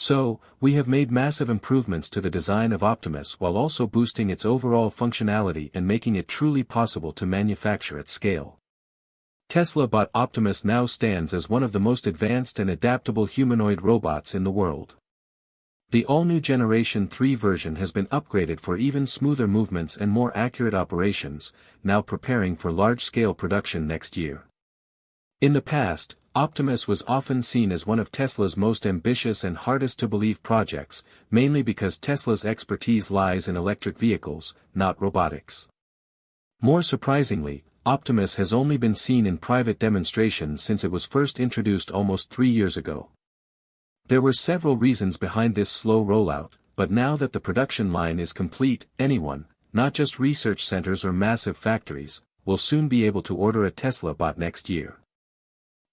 So, we have made massive improvements to the design of Optimus while also boosting its overall functionality and making it truly possible to manufacture at scale. Tesla Bot Optimus now stands as one of the most advanced and adaptable humanoid robots in the world. The all-new Generation 3 version has been upgraded for even smoother movements and more accurate operations, now preparing for large-scale production next year. In the past, Optimus was often seen as one of Tesla's most ambitious and hardest-to-believe projects, mainly because Tesla's expertise lies in electric vehicles, not robotics. More surprisingly, Optimus has only been seen in private demonstrations since it was first introduced almost 3 years ago. There were several reasons behind this slow rollout, but now that the production line is complete, anyone, not just research centers or massive factories, will soon be able to order a Tesla Bot next year.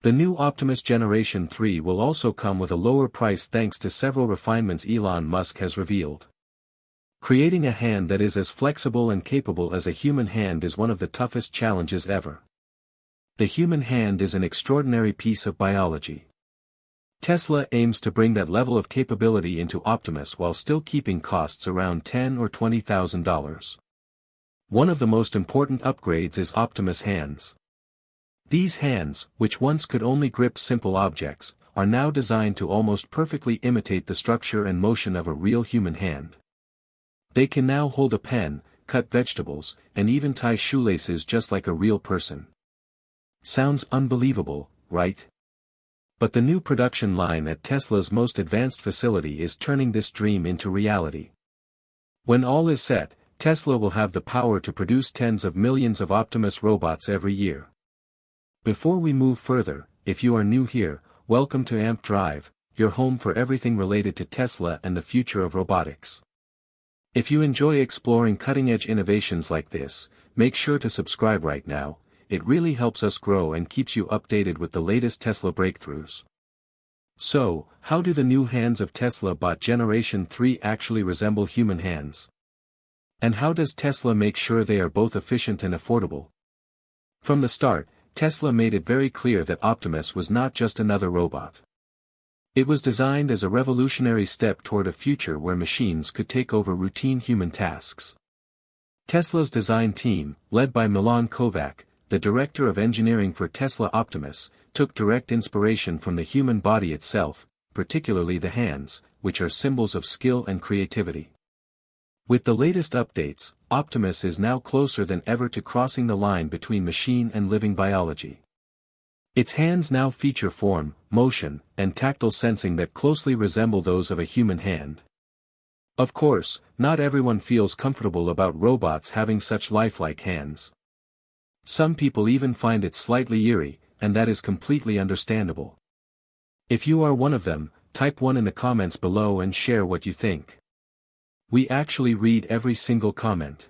The new Optimus Generation 3 will also come with a lower price thanks to several refinements Elon Musk has revealed. Creating a hand that is as flexible and capable as a human hand is one of the toughest challenges ever. The human hand is an extraordinary piece of biology. Tesla aims to bring that level of capability into Optimus while still keeping costs around $10,000 or $20,000. One of the most important upgrades is Optimus hands. These hands, which once could only grip simple objects, are now designed to almost perfectly imitate the structure and motion of a real human hand. They can now hold a pen, cut vegetables, and even tie shoelaces just like a real person. Sounds unbelievable, right? But the new production line at Tesla's most advanced facility is turning this dream into reality. When all is set, Tesla will have the power to produce tens of millions of Optimus robots every year. Before we move further, if you are new here, welcome to Amp Drive, your home for everything related to Tesla and the future of robotics. If you enjoy exploring cutting-edge innovations like this, make sure to subscribe right now. It really helps us grow and keeps you updated with the latest Tesla breakthroughs. So, how do the new hands of Tesla Bot Generation 3 actually resemble human hands? And how does Tesla make sure they are both efficient and affordable? From the start, Tesla made it very clear that Optimus was not just another robot. It was designed as a revolutionary step toward a future where machines could take over routine human tasks. Tesla's design team, led by Milan Kovac, the director of engineering for Tesla Optimus, took direct inspiration from the human body itself, particularly the hands, which are symbols of skill and creativity. With the latest updates, Optimus is now closer than ever to crossing the line between machine and living biology. Its hands now feature form, motion, and tactile sensing that closely resemble those of a human hand. Of course, not everyone feels comfortable about robots having such lifelike hands. Some people even find it slightly eerie, and that is completely understandable. If you are one of them, type 1 in the comments below and share what you think. We actually read every single comment.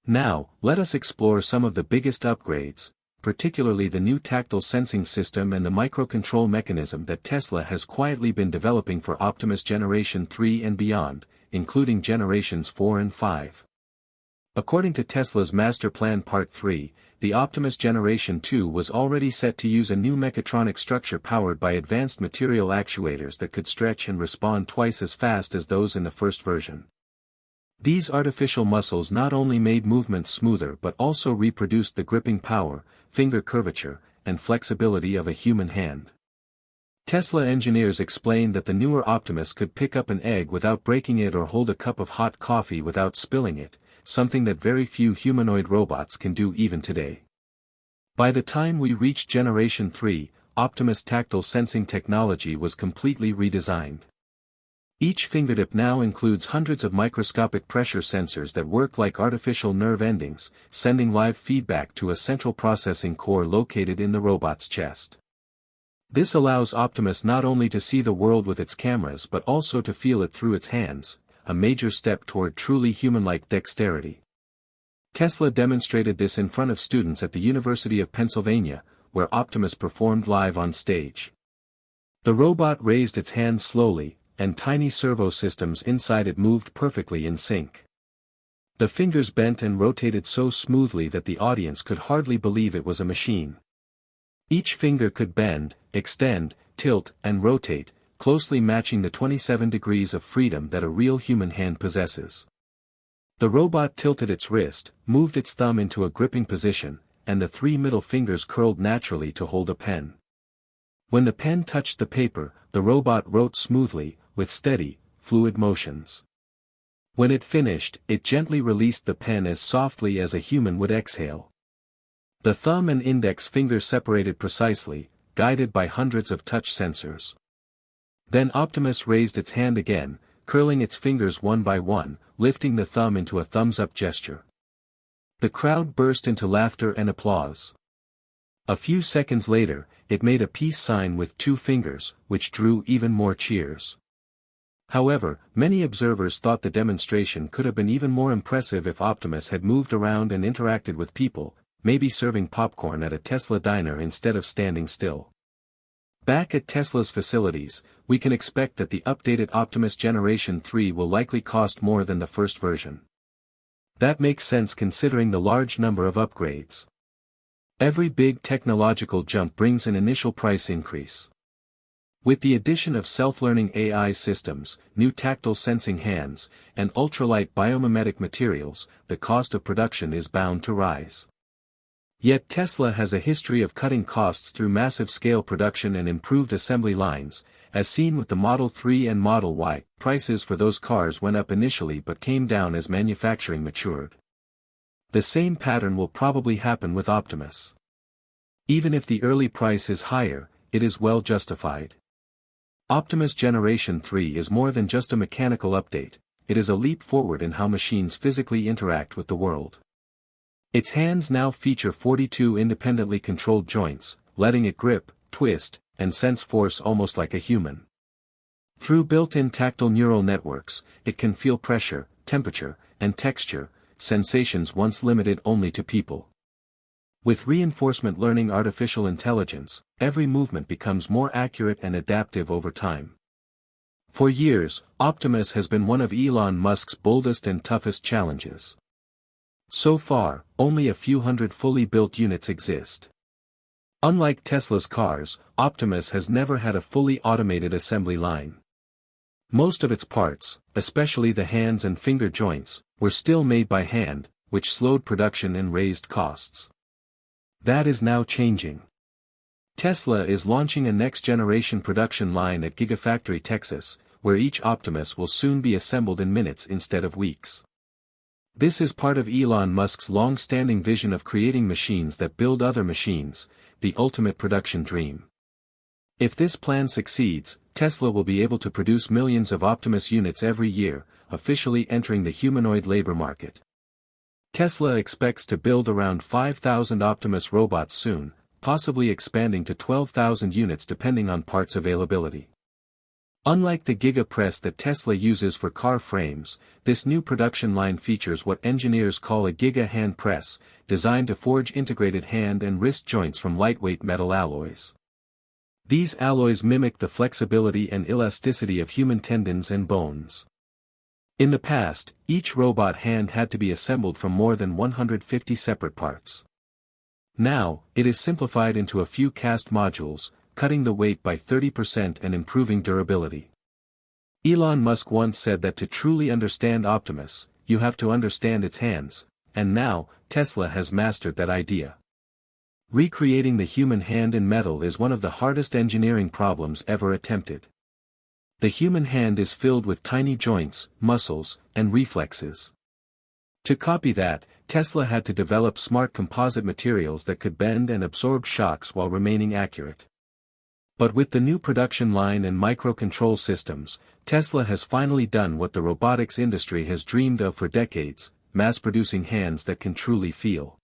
Now, let us explore some of the biggest upgrades, particularly the new tactile sensing system and the microcontrol mechanism that Tesla has quietly been developing for Optimus Generation 3 and beyond, including Generations 4 and 5. According to Tesla's Master Plan Part 3, the Optimus Generation 2 was already set to use a new mechatronic structure powered by advanced material actuators that could stretch and respond twice as fast as those in the first version. These artificial muscles not only made movements smoother but also reproduced the gripping power, finger curvature, and flexibility of a human hand. Tesla engineers explained that the newer Optimus could pick up an egg without breaking it or hold a cup of hot coffee without spilling it, something that very few humanoid robots can do even today. By the time we reached Generation 3, Optimus' tactile sensing technology was completely redesigned. Each fingertip now includes hundreds of microscopic pressure sensors that work like artificial nerve endings, sending live feedback to a central processing core located in the robot's chest. This allows Optimus not only to see the world with its cameras but also to feel it through its hands, a major step toward truly human-like dexterity. Tesla demonstrated this in front of students at the University of Pennsylvania, where Optimus performed live on stage. The robot raised its hands slowly, and tiny servo systems inside it moved perfectly in sync. The fingers bent and rotated so smoothly that the audience could hardly believe it was a machine. Each finger could bend, extend, tilt, and rotate, closely matching the 27 degrees of freedom that a real human hand possesses. The robot tilted its wrist, moved its thumb into a gripping position, and the 3 middle fingers curled naturally to hold a pen. When the pen touched the paper, the robot wrote smoothly, with steady, fluid motions. When it finished, it gently released the pen as softly as a human would exhale. The thumb and index fingers separated precisely, guided by hundreds of touch sensors. Then Optimus raised its hand again, curling its fingers one by one, lifting the thumb into a thumbs-up gesture. The crowd burst into laughter and applause. A few seconds later, it made a peace sign with 2 fingers, which drew even more cheers. However, many observers thought the demonstration could have been even more impressive if Optimus had moved around and interacted with people, maybe serving popcorn at a Tesla diner instead of standing still. Back at Tesla's facilities, we can expect that the updated Optimus Generation 3 will likely cost more than the first version. That makes sense considering the large number of upgrades. Every big technological jump brings an initial price increase. With the addition of self-learning AI systems, new tactile sensing hands, and ultralight biomimetic materials, the cost of production is bound to rise. Yet Tesla has a history of cutting costs through massive scale production and improved assembly lines, as seen with the Model 3 and Model Y. Prices for those cars went up initially but came down as manufacturing matured. The same pattern will probably happen with Optimus. Even if the early price is higher, it is well justified. Optimus Generation 3 is more than just a mechanical update, it is a leap forward in how machines physically interact with the world. Its hands now feature 42 independently controlled joints, letting it grip, twist, and sense force almost like a human. Through built-in tactile neural networks, it can feel pressure, temperature, and texture, sensations once limited only to people. With reinforcement learning artificial intelligence, every movement becomes more accurate and adaptive over time. For years, Optimus has been one of Elon Musk's boldest and toughest challenges. So far, only a few hundred fully built units exist. Unlike Tesla's cars, Optimus has never had a fully automated assembly line. Most of its parts, especially the hands and finger joints, were still made by hand, which slowed production and raised costs. That is now changing. Tesla is launching a next-generation production line at Gigafactory Texas, where each Optimus will soon be assembled in minutes instead of weeks. This is part of Elon Musk's long-standing vision of creating machines that build other machines, the ultimate production dream. If this plan succeeds, Tesla will be able to produce millions of Optimus units every year, officially entering the humanoid labor market. Tesla expects to build around 5,000 Optimus robots soon, possibly expanding to 12,000 units depending on parts availability. Unlike the Giga Press that Tesla uses for car frames, this new production line features what engineers call a Giga Hand Press, designed to forge integrated hand and wrist joints from lightweight metal alloys. These alloys mimic the flexibility and elasticity of human tendons and bones. In the past, each robot hand had to be assembled from more than 150 separate parts. Now, it is simplified into a few cast modules, cutting the weight by 30% and improving durability. Elon Musk once said that to truly understand Optimus, you have to understand its hands, and now, Tesla has mastered that idea. Recreating the human hand in metal is one of the hardest engineering problems ever attempted. The human hand is filled with tiny joints, muscles, and reflexes. To copy that, Tesla had to develop smart composite materials that could bend and absorb shocks while remaining accurate. But with the new production line and microcontrol systems, Tesla has finally done what the robotics industry has dreamed of for decades, mass-producing hands that can truly feel.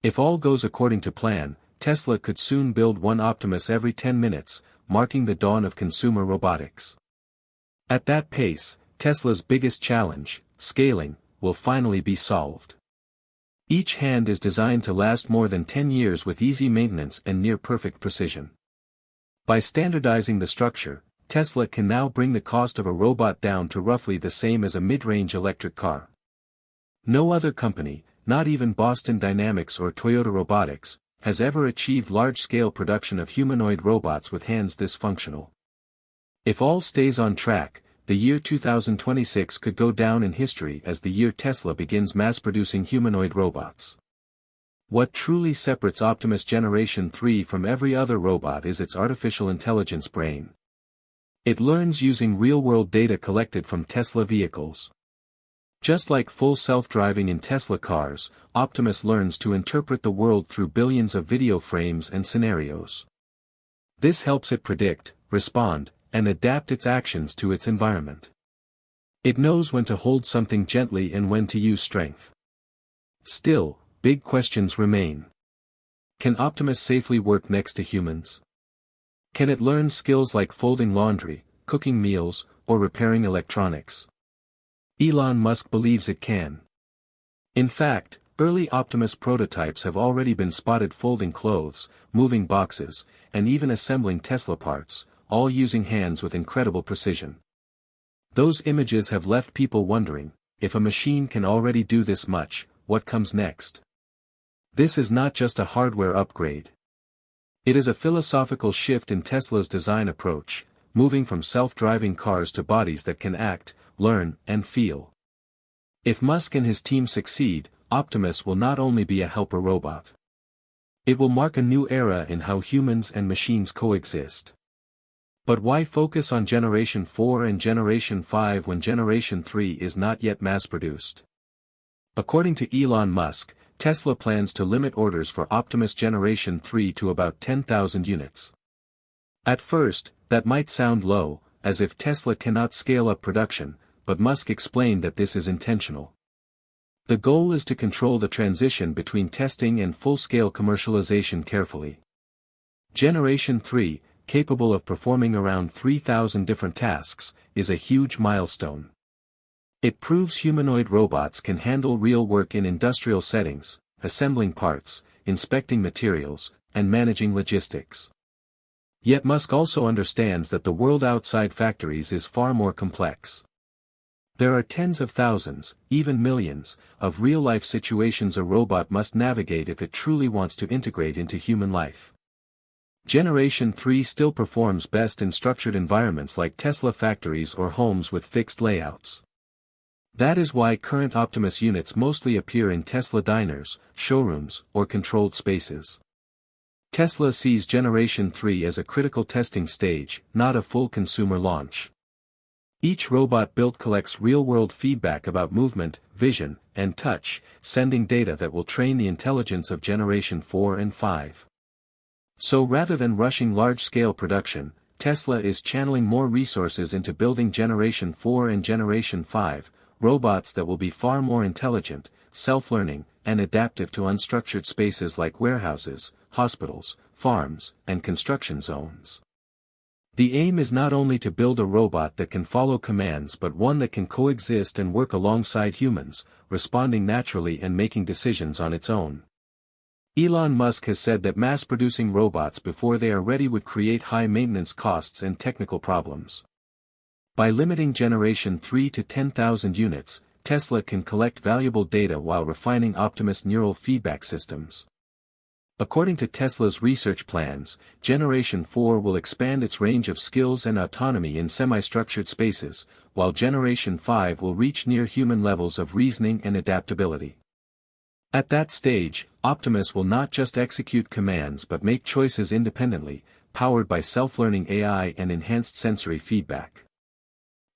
If all goes according to plan, Tesla could soon build one Optimus every 10 minutes, marking the dawn of consumer robotics. At that pace, Tesla's biggest challenge, scaling, will finally be solved. Each hand is designed to last more than 10 years with easy maintenance and near-perfect precision. By standardizing the structure, Tesla can now bring the cost of a robot down to roughly the same as a mid-range electric car. No other company, not even Boston Dynamics or Toyota Robotics, has ever achieved large-scale production of humanoid robots with hands this functional. If all stays on track, the year 2026 could go down in history as the year Tesla begins mass-producing humanoid robots. What truly separates Optimus Generation 3 from every other robot is its artificial intelligence brain. It learns using real-world data collected from Tesla vehicles. Just like full self-driving in Tesla cars, Optimus learns to interpret the world through billions of video frames and scenarios. This helps it predict, respond, and adapt its actions to its environment. It knows when to hold something gently and when to use strength. Still, big questions remain. Can Optimus safely work next to humans? Can it learn skills like folding laundry, cooking meals, or repairing electronics? Elon Musk believes it can. In fact, early Optimus prototypes have already been spotted folding clothes, moving boxes, and even assembling Tesla parts, all using hands with incredible precision. Those images have left people wondering, if a machine can already do this much, what comes next? This is not just a hardware upgrade. It is a philosophical shift in Tesla's design approach, moving from self-driving cars to bodies that can act, learn, and feel. If Musk and his team succeed, Optimus will not only be a helper robot. It will mark a new era in how humans and machines coexist. But why focus on Generation 4 and Generation 5 when Generation 3 is not yet mass-produced? According to Elon Musk, Tesla plans to limit orders for Optimus Generation 3 to about 10,000 units. At first, that might sound low, as if Tesla cannot scale up production, but Musk explained that this is intentional. The goal is to control the transition between testing and full-scale commercialization carefully. Generation 3, capable of performing around 3,000 different tasks, is a huge milestone. It proves humanoid robots can handle real work in industrial settings, assembling parts, inspecting materials, and managing logistics. Yet Musk also understands that the world outside factories is far more complex. There are tens of thousands, even millions, of real-life situations a robot must navigate if it truly wants to integrate into human life. Generation 3 still performs best in structured environments like Tesla factories or homes with fixed layouts. That is why current Optimus units mostly appear in Tesla diners, showrooms, or controlled spaces. Tesla sees Generation 3 as a critical testing stage, not a full consumer launch. Each robot built collects real-world feedback about movement, vision, and touch, sending data that will train the intelligence of Generation 4 and 5. So rather than rushing large-scale production, Tesla is channeling more resources into building Generation 4 and Generation 5, robots that will be far more intelligent, self-learning, and adaptive to unstructured spaces like warehouses, hospitals, farms, and construction zones. The aim is not only to build a robot that can follow commands but one that can coexist and work alongside humans, responding naturally and making decisions on its own. Elon Musk has said that mass-producing robots before they are ready would create high maintenance costs and technical problems. By limiting Generation 3 to 10,000 units, Tesla can collect valuable data while refining Optimus neural feedback systems. According to Tesla's research plans, Generation 4 will expand its range of skills and autonomy in semi-structured spaces, while Generation 5 will reach near-human levels of reasoning and adaptability. At that stage, Optimus will not just execute commands but make choices independently, powered by self-learning AI and enhanced sensory feedback.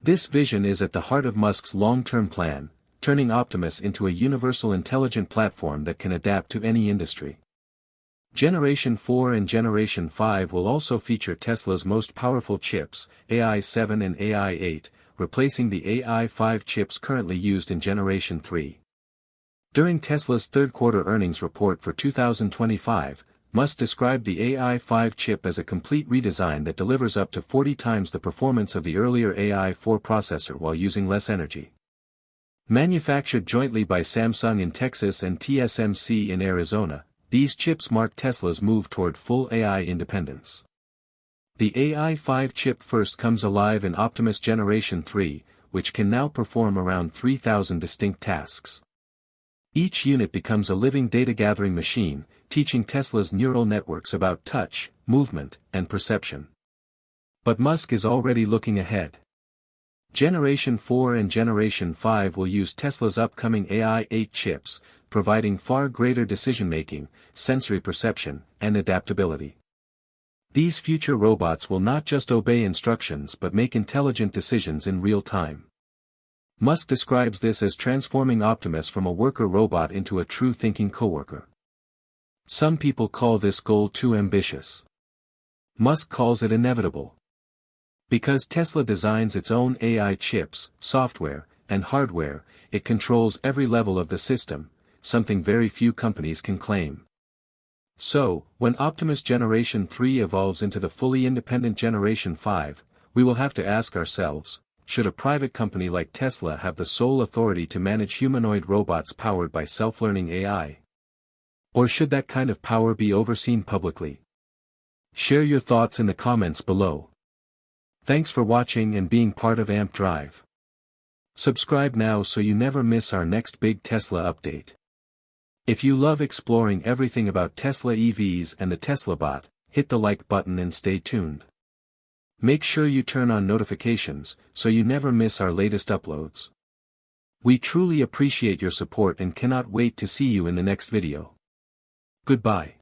This vision is at the heart of Musk's long-term plan, turning Optimus into a universal intelligent platform that can adapt to any industry. Generation 4 and Generation 5 will also feature Tesla's most powerful chips, AI 7 and AI 8, replacing the AI 5 chips currently used in Generation 3. During Tesla's third-quarter earnings report for 2025, Musk described the AI 5 chip as a complete redesign that delivers up to 40 times the performance of the earlier AI 4 processor while using less energy. Manufactured jointly by Samsung in Texas and TSMC in Arizona, these chips mark Tesla's move toward full AI independence. The AI 5 chip first comes alive in Optimus Generation 3, which can now perform around 3,000 distinct tasks. Each unit becomes a living data-gathering machine, teaching Tesla's neural networks about touch, movement, and perception. But Musk is already looking ahead. Generation 4 and Generation 5 will use Tesla's upcoming AI-8 chips, providing far greater decision-making, sensory perception, and adaptability. These future robots will not just obey instructions but make intelligent decisions in real time. Musk describes this as transforming Optimus from a worker robot into a true thinking coworker. Some people call this goal too ambitious. Musk calls it inevitable. Because Tesla designs its own AI chips, software, and hardware, it controls every level of the system, something very few companies can claim. So, when Optimus Generation 3 evolves into the fully independent Generation 5, we will have to ask ourselves, should a private company like Tesla have the sole authority to manage humanoid robots powered by self-learning AI? Or should that kind of power be overseen publicly? Share your thoughts in the comments below. Thanks for watching and being part of AMP Drive. Subscribe now so you never miss our next big Tesla update. If you love exploring everything about Tesla EVs and the Tesla bot, hit the like button and stay tuned. Make sure you turn on notifications so you never miss our latest uploads. We truly appreciate your support and cannot wait to see you in the next video. Goodbye.